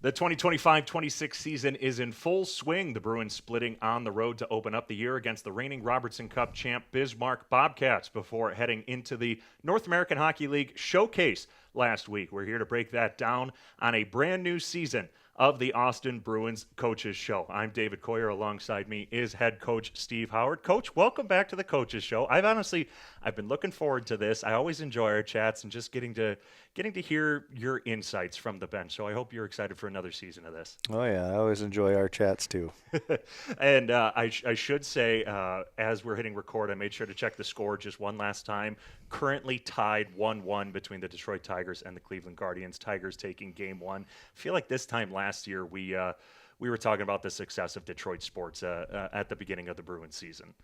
The 2025-26 season is in full swing. The Bruins splitting on the road to open up the year against the reigning Robertson Cup champ Bismarck Bobcats before heading into the North American Hockey League Showcase last week. We're here to break that down on a brand new season of the Austin Bruins Coaches Show. I'm David Coyer. Alongside me is head coach Steve Howard. Coach, welcome back to the Coaches Show. I've been looking forward to this. I always enjoy our chats and just getting to hear your insights from the bench. So I hope you're excited for another season of this. Oh yeah, I always enjoy our chats too. And I should say, as we're hitting record, I made sure to check the score just one last time. Currently tied 1-1 between the Detroit Tigers and the Cleveland Guardians. Tigers taking game one. I feel like this time last year we were talking about the success of Detroit sports at the beginning of the Bruins season.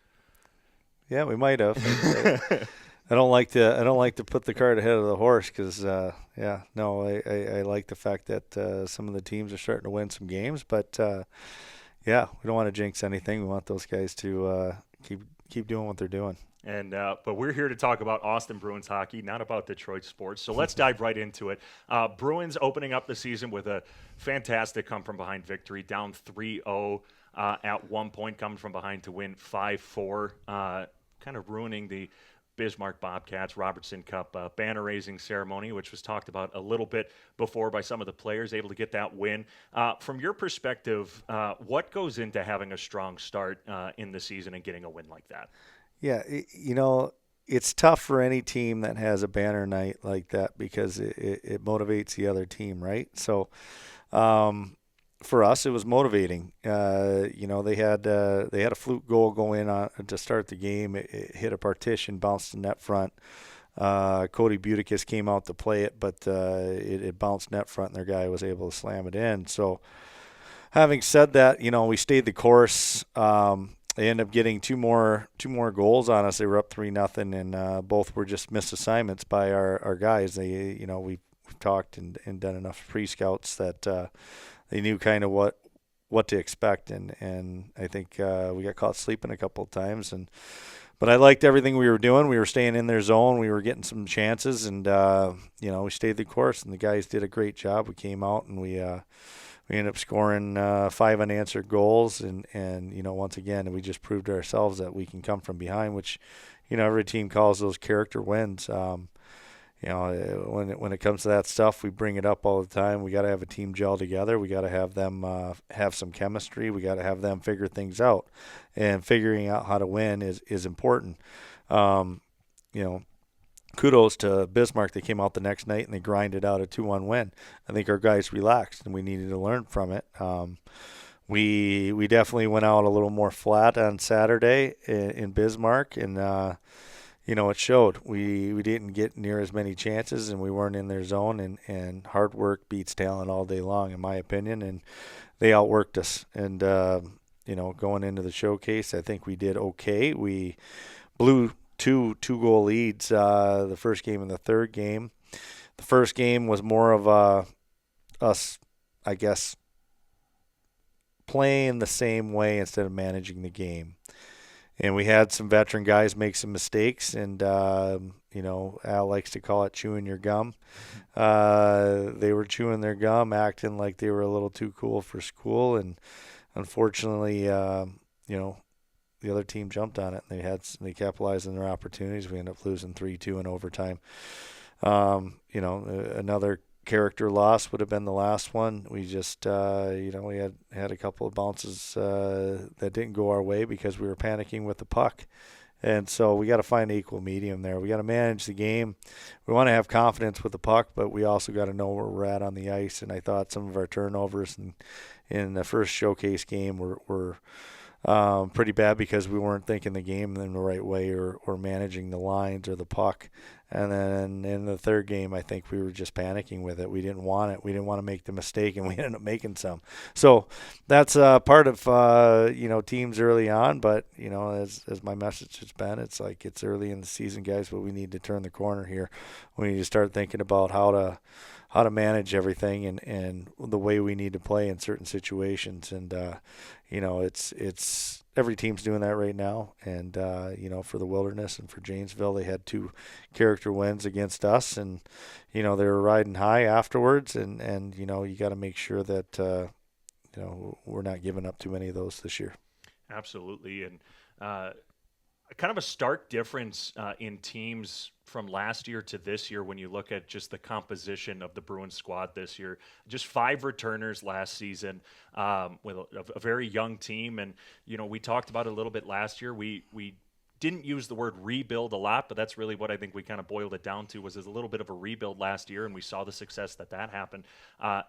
Yeah, we might have. I don't like to put the cart ahead of the horse because I like the fact that some of the teams are starting to win some games, but we don't want to jinx anything. We want those guys to keep doing what they're doing. And but we're here to talk about Austin Bruins hockey, not about Detroit sports. So let's dive right into it. Bruins opening up the season with a fantastic come-from-behind victory, down 3-0 at one point, coming from behind to win 5-4, kind of ruining the Bismarck Bobcats Robertson Cup banner-raising ceremony, which was talked about a little bit before by some of the players, able to get that win. From your perspective, what goes into having a strong start in the season and getting a win like that? Yeah, it's tough for any team that has a banner night like that because it motivates the other team, right? So for us, it was motivating. They had a fluke goal go in to start the game. It hit a partition, bounced the net front. Cody Buticus came out to play it, but it bounced net front, and their guy was able to slam it in. So having said that, we stayed the course. They ended up getting two more goals on us. They were up 3-0, and both were just missed assignments by our guys. We've talked and done enough pre-scouts that they knew kind of what to expect, and I think we got caught sleeping a couple of times. But I liked everything we were doing. We were staying in their zone. We were getting some chances, and we stayed the course. And the guys did a great job. We came out and we ended up scoring 5 unanswered goals, and once again we just proved to ourselves that we can come from behind, which every team calls those character wins. When it comes to that stuff, we bring it up all the time. We got to have a team gel together. We got to have them have some chemistry. We got to have them figure things out, and figuring out how to win is important. Kudos to Bismarck. They came out the next night and they grinded out a 2-1 win. I think our guys relaxed, and we needed to learn from it. We definitely went out a little more flat on Saturday in Bismarck, and it showed. We didn't get near as many chances, and we weren't in their zone, and hard work beats talent all day long, in my opinion, and they outworked us. And, going into the showcase, I think we did okay. We blew two-goal leads the first game and the third game. The first game was more of us, I guess, playing the same way instead of managing the game. And we had some veteran guys make some mistakes, and, Al likes to call it chewing your gum. They were chewing their gum, acting like they were a little too cool for school, and unfortunately, the other team jumped on it, and they capitalized on their opportunities. We ended up losing 3-2 in overtime. Another character loss would have been the last one. We just, we had a couple of bounces that didn't go our way because we were panicking with the puck. And so we got to find an equal medium there. We got to manage the game. We want to have confidence with the puck, but we also got to know where we're at on the ice. And I thought some of our turnovers in the first showcase game were pretty bad because we weren't thinking the game in the right way or managing the lines or the puck. And then in the third game, I think we were just panicking with it. We didn't want it. We didn't want to make the mistake, and we ended up making some. So that's part of, teams early on. But, as my message has been, it's like it's early in the season, guys, but we need to turn the corner here. We need to start thinking about how to manage everything and the way we need to play in certain situations. And, it's every team's doing that right now. And, for the Wilderness and for Janesville, they had 2 character wins against us. And, they were riding high afterwards. And you got to make sure that, we're not giving up too many of those this year. Absolutely. And kind of a stark difference in teams from last year to this year when you look at just the composition of the Bruins squad this year. Just 5 returners last season with a very young team. And, we talked about it a little bit last year. We didn't use the word rebuild a lot, but that's really what I think we kind of boiled it down to was a little bit of a rebuild last year, and we saw the success that happened.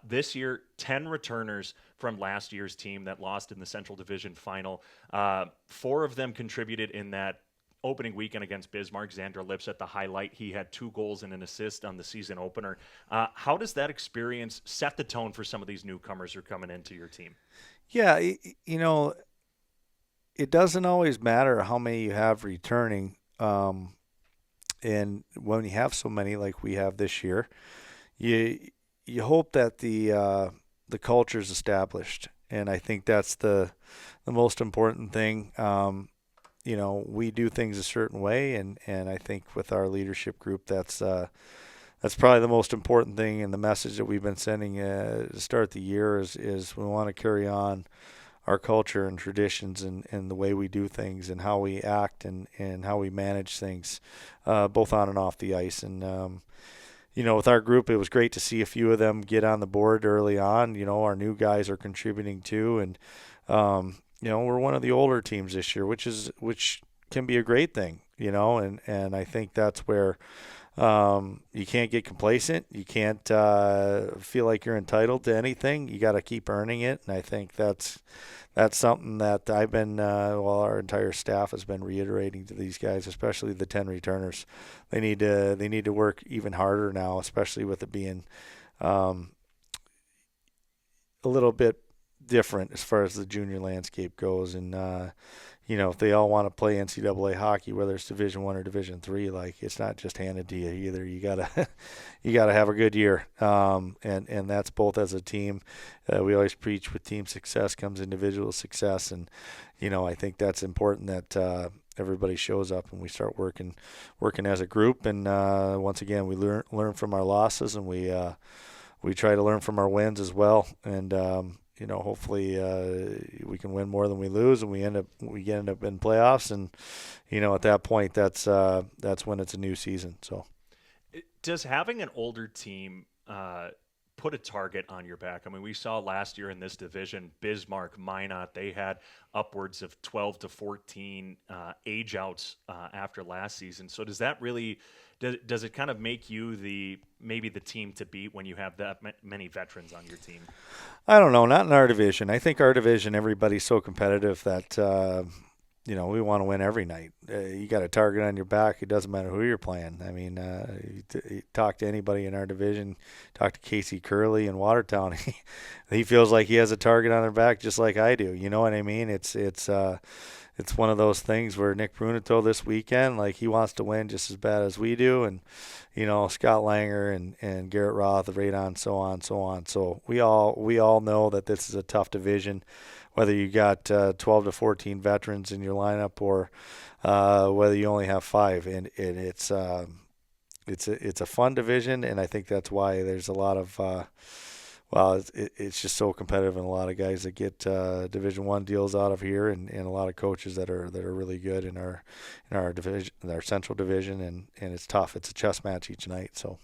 This year, 10 returners from last year's team that lost in the Central Division final. 4 of them contributed in that opening weekend against Bismarck. Xander Lipset, the highlight. He had 2 goals and an assist on the season opener. How does that experience set the tone for some of these newcomers who are coming into your team? Yeah, it doesn't always matter how many you have returning. And when you have so many like we have this year, you hope that the culture is established. And I think that's the most important thing. We do things a certain way, and I think with our leadership group, that's probably the most important thing. And the message that we've been sending to start the year is we want to carry on our culture and traditions and the way we do things and how we act and how we manage things, both on and off the ice. And, with our group, it was great to see a few of them get on the board early on. Our new guys are contributing too. And, we're one of the older teams this year, which can be a great thing, and I think that's where you can't get complacent. You can't feel like you're entitled to anything. You got to keep earning it, and I think that's something that I've been, our entire staff has been reiterating to these guys, especially the 10 returners. They need to work even harder now, especially with it being a little bit different as far as the junior landscape goes. And if they all want to play NCAA hockey, whether it's Division I or Division III, like it's not just handed to you either. You gotta have a good year, and that's both as a team. We always preach with team success comes individual success, and I think that's important that everybody shows up and we start working as a group. And once again, we learn from our losses, and we try to learn from our wins as well. And hopefully we can win more than we lose, and we end up in playoffs. And at that point, that's when it's a new season. So, does having an older team put a target on your back? I mean, we saw last year in this division, Bismarck, Minot, they had upwards of 12 to 14 age outs after last season. So does that really? Does it kind of make you maybe the team to beat when you have that many veterans on your team? I don't know. Not in our division. I think our division, everybody's so competitive that, we want to win every night. You got a target on your back. It doesn't matter who you're playing. I mean, you talk to anybody in our division, talk to Casey Curley in Watertown. He feels like he has a target on their back just like I do. You know what I mean? It's one of those things where Nick Bruneto this weekend, like he wants to win just as bad as we do. And, Scott Langer and Garrett Roth, Radon, so on. So we all know that this is a tough division, whether you got 12 to 14 veterans in your lineup or whether you only have 5. And it's a fun division. And I think that's why there's a lot of, it's just so competitive, and a lot of guys that get Division I deals out of here, and a lot of coaches that are really good in our division, in our Central Division, and it's tough. It's a chess match each night. So,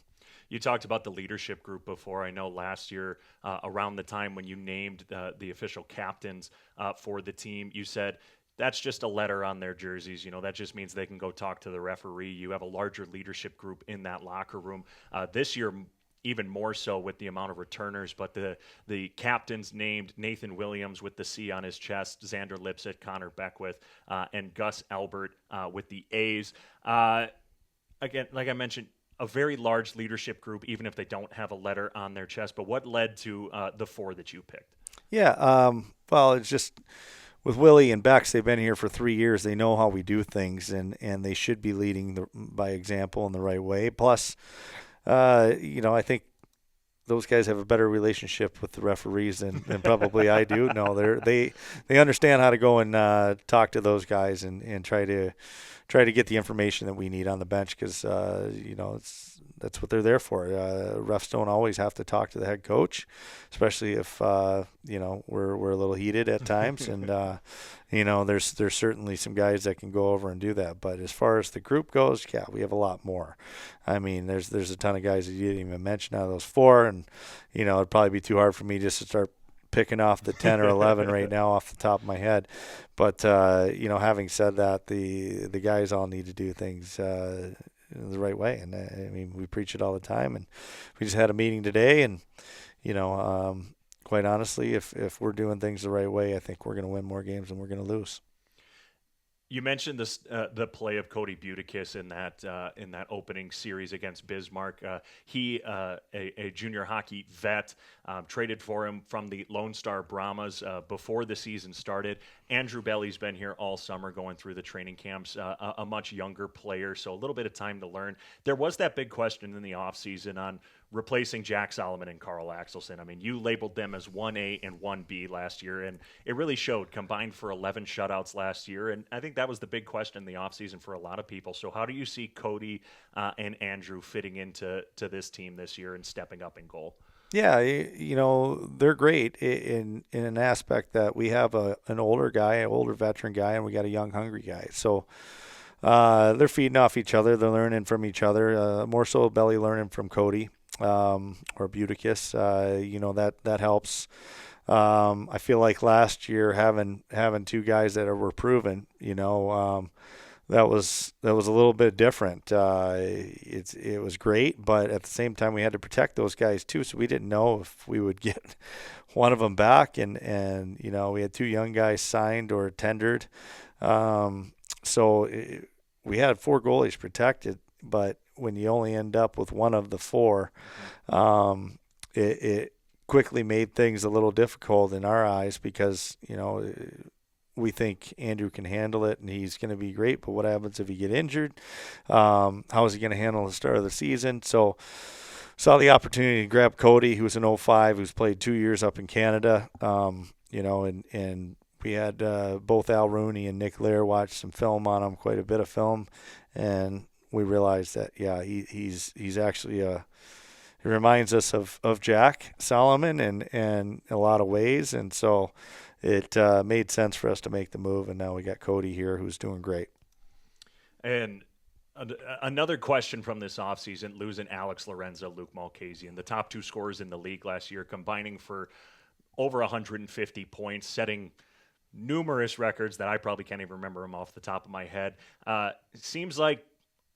you talked about the leadership group before. I know last year, around the time when you named the official captains for the team, you said that's just a letter on their jerseys. That just means they can go talk to the referee. You have a larger leadership group in that locker room. This year, even more so with the amount of returners, but the captains named Nathan Williams with the C on his chest, Xander Lipset, Connor Beckwith, and Gus Albert with the A's. Again, like I mentioned, a very large leadership group, even if they don't have a letter on their chest. But what led to the 4 that you picked? Yeah, it's just with Willie and Bex, they've been here for 3 years. They know how we do things, and they should be leading by example in the right way. Plus, I think those guys have a better relationship with the referees than probably I do. No, they understand how to go and talk to those guys and try to get the information that we need on the bench, because that's what they're there for. Refs don't always have to talk to the head coach, especially if we're a little heated at times, and there's certainly some guys that can go over and do that. But as far as the group goes, yeah, we have a lot more. I mean, there's a ton of guys that you didn't even mention out of those 4, and it'd probably be too hard for me just to start picking off the 10 or 11 right now off the top of my head. But having said that, the guys all need to do things the right way, and I mean, we preach it all the time, and we just had a meeting today, and quite honestly, if we're doing things the right way, I think we're going to win more games than we're going to lose. You mentioned this, the play of Cody Butekis in that opening series against Bismarck. He, a junior hockey vet, traded for him from the Lone Star Brahmas before the season started. Andrew Belly's been here all summer going through the training camps, a much younger player, so a little bit of time to learn. There was that big question in the offseason on replacing Jack Solomon and Carl Axelson. I mean, you labeled them as 1A and 1B last year, and it really showed, combined for 11 shutouts last year, and I think that was the big question in the offseason for a lot of people. So how do you see Cody and Andrew fitting into this team this year and stepping up in goal? Yeah, they're great in an aspect that we have an older veteran guy, and we got a young, hungry guy. So they're feeding off each other. They're learning from each other, more so Belly learning from Cody. Or Butekis, that helps. I feel like last year having 2 guys that were proven, that was a little bit different. It was great, but at the same time we had to protect those guys too, so we didn't know if we would get one of them back, and we had 2 young guys signed or tendered, so we had 4 goalies protected, but when you only end up with one of the 4, it quickly made things a little difficult in our eyes, because we think Andrew can handle it and he's going to be great, but what happens if he get injured? How is he going to handle the start of the season? So saw the opportunity to grab Cody, who's an 05, who's played 2 years up in Canada, and we had both Al Rooney and Nick Lair watch some film on him, quite a bit of film, and we realized that, yeah, he's actually he reminds us of Jack Solomon in a lot of ways, and so it made sense for us to make the move, and now we got Cody here, who's doing great. And another question from this offseason, losing Alex Lorenza, Luke Malkasian, the top 2 scorers in the league last year, combining for over 150 points, setting numerous records that I probably can't even remember them off the top of my head. It seems like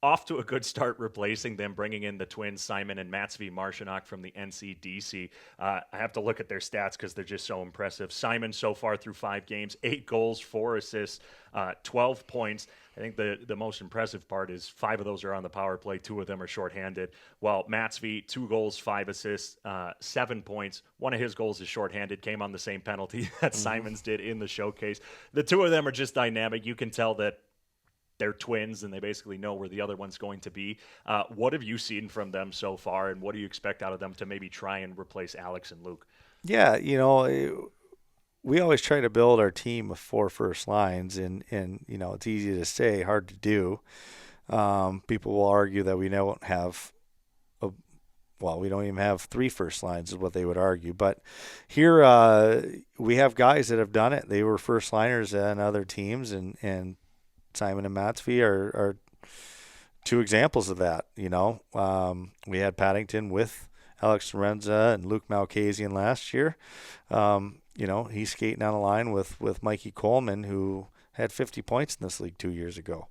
off to a good start replacing them, bringing in the twins, Simon and Matsvi Marshanock from the NCDC. I have to look at their stats because they're just so impressive. Simon so far through 5 games, 8 goals, 4 assists, 12 points. I think the most impressive part is 5 of those are on the power play. 2 of them are shorthanded. While Matsvi, 2 goals, 5 assists, 7 points. One of his goals is shorthanded, came on the same penalty that Simon's did in the showcase. The 2 of them are just dynamic. You can tell that they're twins, and they basically know where the other one's going to be. What have you seen from them so far, and what do you expect out of them to maybe try and replace Alex and Luke? Yeah, we always try to build our team with 4 first lines, and it's easy to say, hard to do. People will argue that we don't have we don't even have 3 first lines is what they would argue. But here we have guys that have done it. They were first liners on other teams, and Simon and Matsvi are 2 examples of that. We had Paddington with Alex Lorenza and Luke Malkasian last year. He's skating on the line with Mikey Coleman, who had 50 points in this league 2 years ago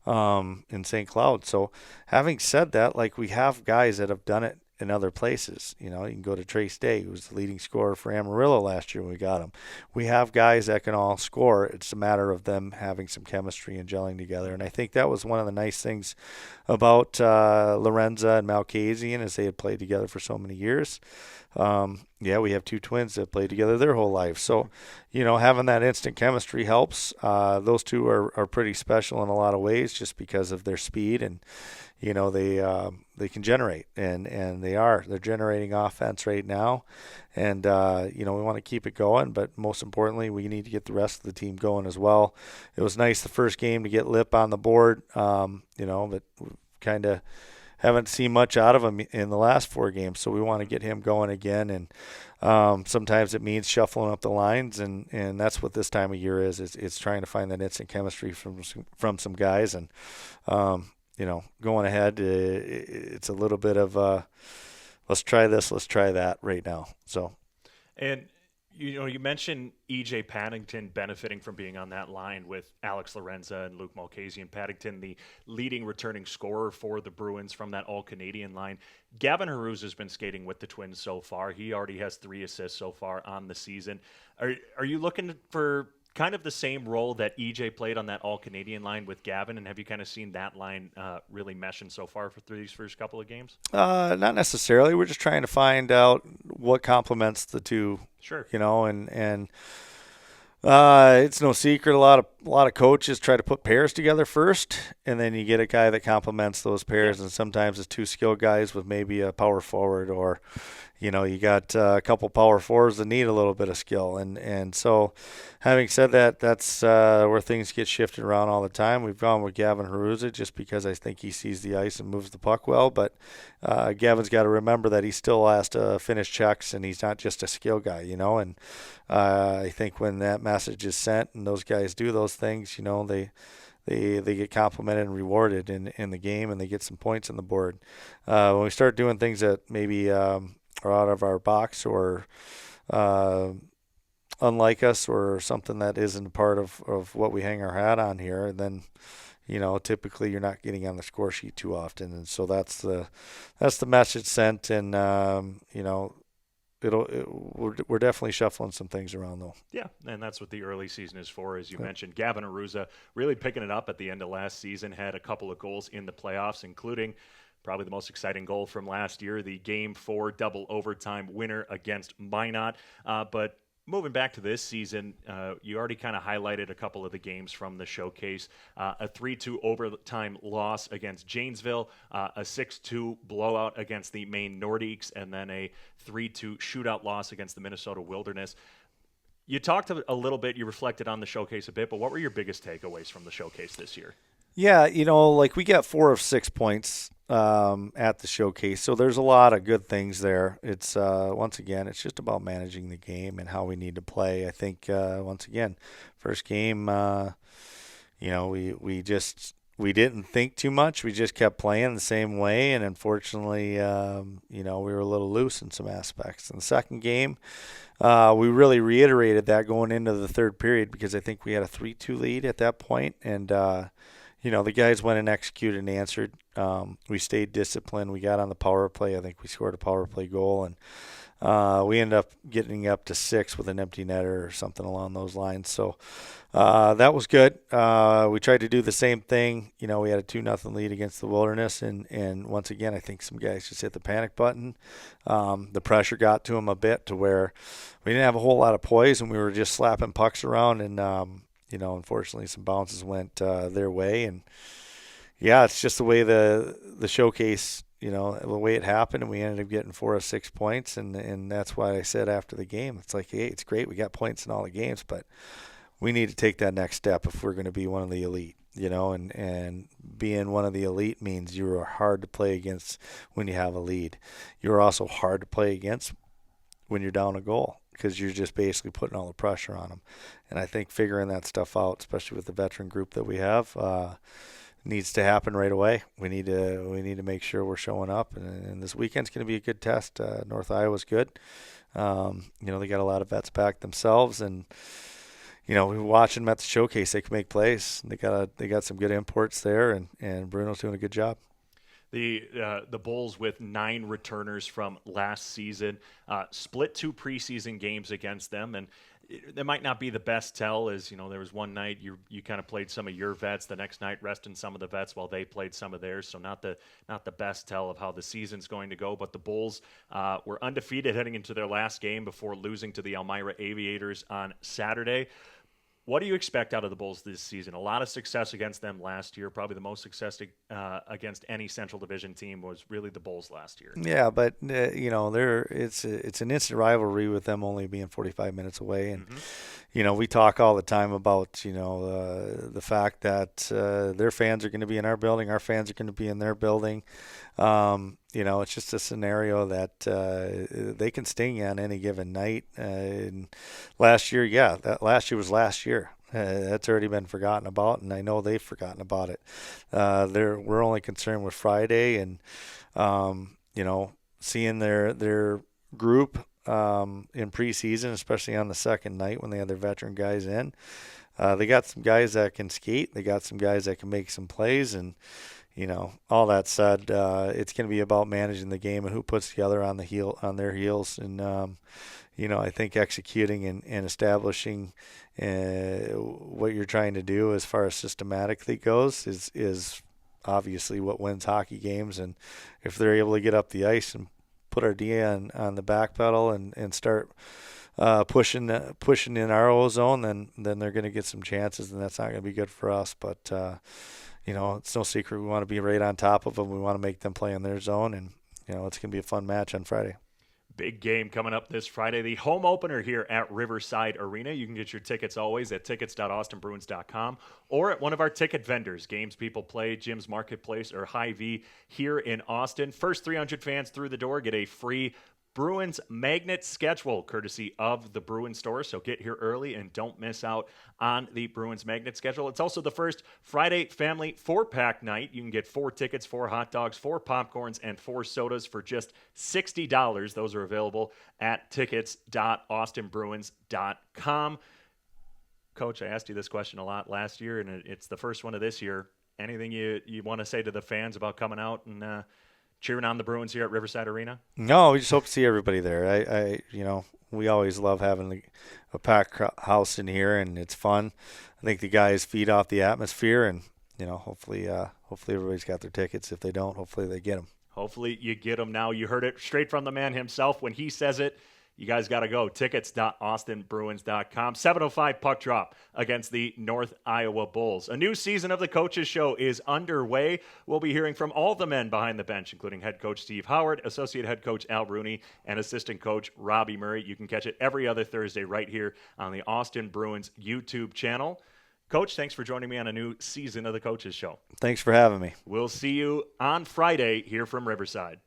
in St. Cloud. So having said that, we have guys that have done it in other places. You can go to Trace Day, who was the leading scorer for Amarillo last year when we got him. We have guys that can all score. It's a matter of them having some chemistry and gelling together. And I think that was one of the nice things about Lorenza and Malkasian, as they had played together for so many years. yeah, we have two twins that played together their whole life. So, having that instant chemistry helps. Those two are pretty special in a lot of ways just because of their speed and, they can generate and they're generating offense right now. And, we want to keep it going, but most importantly, we need to get the rest of the team going as well. It was nice the first game to get Lip on the board, but kind of haven't seen much out of him in the last 4 games, so we want to get him going again. And sometimes it means shuffling up the lines, and that's what this time of year is. It's trying to find that instant chemistry from some guys, and going ahead, it's a little bit of let's try this, let's try that right now. So, and you mentioned E.J. Paddington benefiting from being on that line with Alex Lorenza and Luke Mulcahy. And Paddington, the leading returning scorer for the Bruins from that all-Canadian line. Gavin Haruz has been skating with the Twins so far. He already has 3 assists so far on the season. Are you looking for kind of the same role that EJ played on that all-Canadian line with Gavin, and have you kind of seen that line really meshing so far through these first couple of games? Not necessarily. We're just trying to find out what complements the two. Sure. And it's no secret. A lot of coaches try to put pairs together first, and then you get a guy that complements those pairs. And sometimes it's 2 skilled guys with maybe a power forward, or you got a couple power forwards that need a little bit of skill. And so, having said that, that's where things get shifted around all the time. We've gone with Gavin Haruza just because I think he sees the ice and moves the puck well. But Gavin's got to remember that he still has to finish checks, and he's not just a skill guy, And I think when that message is sent and those guys do those things, they get complimented and rewarded in the game, and they get some points on the board. When we start doing things that maybe are out of our box or unlike us or something that isn't a part of what we hang our hat on here, then typically you're not getting on the score sheet too often. And so that's the message sent. And we're definitely shuffling some things around, though. Yeah, and that's what the early season is for, as you mentioned. Gavin Aruza really picking it up at the end of last season, had a couple of goals in the playoffs, including probably the most exciting goal from last year, the Game 4 double overtime winner against Minot. But moving back to this season, you already kind of highlighted a couple of the games from the showcase. A 3-2 overtime loss against Janesville, a 6-2 blowout against the Maine Nordiques, and then a 3-2 shootout loss against the Minnesota Wilderness. You talked a little bit, you reflected on the showcase a bit, but what were your biggest takeaways from the showcase this year? Yeah, we got 4 of 6 points at the showcase, so there's a lot of good things there. It's once again, it's just about managing the game and how we need to play. I think once again, first game, we didn't think too much. We just kept playing the same way, and unfortunately, we were a little loose in some aspects. In the second game, we really reiterated that going into the third period because I think we had a 3-2 lead at that point, and the guys went and executed and answered. We stayed disciplined. We got on the power play. I think we scored a power play goal, and we ended up getting up to 6 with an empty netter or something along those lines. So that was good. We tried to do the same thing. We had a 2-0 lead against the Wilderness, and once again, I think some guys just hit the panic button. The pressure got to them a bit to where we didn't have a whole lot of poise, and we were just slapping pucks around, and unfortunately, some bounces went their way, and it's just the way the showcase, the way it happened, and we ended up getting 4 of 6 points, and that's why I said after the game, it's like, hey, it's great, we got points in all the games, but we need to take that next step if we're going to be one of the elite, and being one of the elite means you are hard to play against when you have a lead. You're also hard to play against when you're down a goal, because you're just basically putting all the pressure on them. And I think figuring that stuff out, especially with the veteran group that we have, needs to happen right away. We need to make sure we're showing up, and this weekend's going to be a good test. North Iowa's good. They got a lot of vets back themselves, and we were watching them at the showcase. They can make plays. They got some good imports there, and Bruno's doing a good job. The Bulls, with 9 returners from last season, split 2 preseason games against them, and That might not be the best tell. As you know, there was one night you kind of played some of your vets, the next night resting some of the vets while they played some of theirs. So not the best tell of how the season's going to go. But the Bulls were undefeated heading into their last game before losing to the Elmira Aviators on Saturday. What do you expect out of the Bulls this season? A lot of success against them last year. Probably the most success against any Central Division team was really the Bulls last year. Yeah, but it's an instant rivalry with them only being 45 minutes away, and we talk all the time about the fact that their fans are going to be in our building, our fans are going to be in their building. It's just a scenario that they can sting you on any given night. And last year, last year was last year. That's already been forgotten about, and I know they've forgotten about it. We're only concerned with Friday, and seeing their group in preseason, especially on the second night when they had their veteran guys in. They got some guys that can skate. They got some guys that can make some plays, and all that said, it's going to be about managing the game and who puts the other on their heels. And, I think executing and establishing what you're trying to do as far as systematically goes is obviously what wins hockey games. And if they're able to get up the ice and put our D on the back pedal and start pushing in our O zone, then they're going to get some chances, and that's not going to be good for us. But it's no secret we want to be right on top of them. We want to make them play in their zone, and it's going to be a fun match on Friday. Big game coming up this Friday, the home opener here at Riverside Arena. You can get your tickets always at tickets.austinbruins.com or at one of our ticket vendors, Games People Play, Jim's Marketplace, or Hy-Vee here in Austin. First 300 fans through the door get a free Bruins magnet schedule courtesy of the Bruins store. So get here early and don't miss out on the Bruins magnet schedule. It's also the first Friday family 4-pack night. You can get 4 tickets, 4 hot dogs, 4 popcorns, and 4 sodas for just $60. Those are available at tickets.austinbruins.com. Coach, I asked you this question a lot last year, and it's the first one of this year. Anything you want to say to the fans about coming out and cheering on the Bruins here at Riverside Arena? No, we just hope to see everybody there. We always love having a packed house in here, and it's fun. I think the guys feed off the atmosphere, and hopefully everybody's got their tickets. If they don't, hopefully they get them. Hopefully you get them now. You heard it straight from the man himself when he says it. You guys got to go. Tickets.austinbruins.com. 7:05 puck drop against the North Iowa Bulls. A new season of the Coaches Show is underway. We'll be hearing from all the men behind the bench, including head coach Steve Howard, associate head coach Al Rooney, and assistant coach Robbie Murray. You can catch it every other Thursday right here on the Austin Bruins YouTube channel. Coach, thanks for joining me on a new season of the Coaches Show. Thanks for having me. We'll see you on Friday here from Riverside.